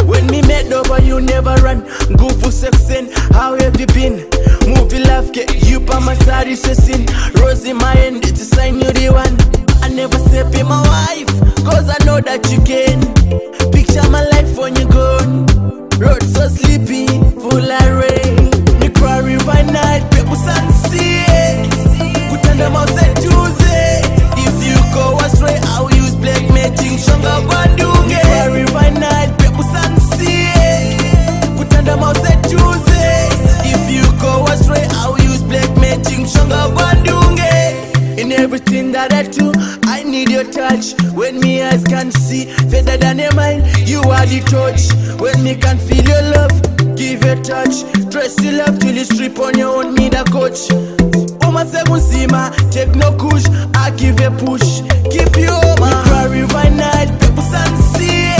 When me met over, you never run. Go for sexing, how have you been? Movie life, get you by my side, it's a sin. Rose in my hand, it's a sign you the one. I never say be my wife, cause I know that you can. Picture my life when you gone. Road so sleepy, full of rain. Me cry river night, people sun see. Put on the mouse and Tuesday. If you go astray, I'll use black magic. Shonga Bandunge. Me cry river night, people sun see. Put on the mouse and Tuesday. If you go astray, I'll use black magic. Shonga Bandunge. In everything that I do, I need your touch. When me eyes can see, better than your mind, you are the touch. When me can feel your love, give your touch. Dress your love till you strip on your own, me the coach. Oma se musima, take no kush, I give a push. Keep you over. Me cry river night, people sun see.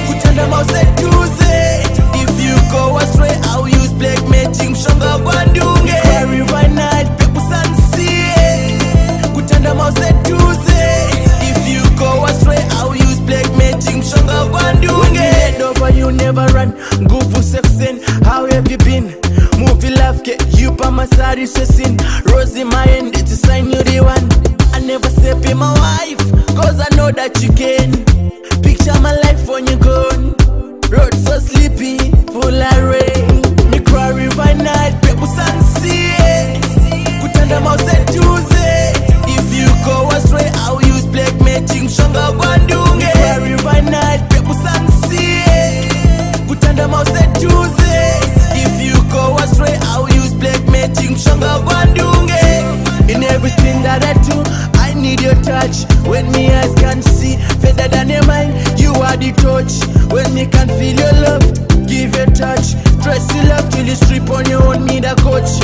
Put on the mouse and Tuesday. If you go astray, I'll use black magic. Shonga Bandunge. Me cry river night, people sun see. Put on the mouse and Tuesday. If you go astray, I'll use black magic. Shonga Bandunge. When you head over, you never run. Go for sexing, how have you been? Movie life, get you by my side, it's a sin. Rose in my hand, it's a sign you the one. I never say be my wife, cause I know that you can. Picture my life when you gone. Road so sleepy, full of rain. Me cry river night, people sun see. Put on the mouse and Tuesday. If you go astray, I'll use black magic. Shonga Bandunge. Me cry river night, people sun see. Put on the mouse and Tuesday. If you go astray, I'll use black magic. Shonga Bandunge. In everything that I do, I need your touch. When me eyes can see, better than your mind, you are the touch. When me can feel your love, give your touch. Dress your love till you strip on your own, me the coach.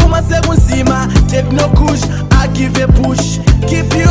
Uma se musima, take no kush, I give a push. Keep you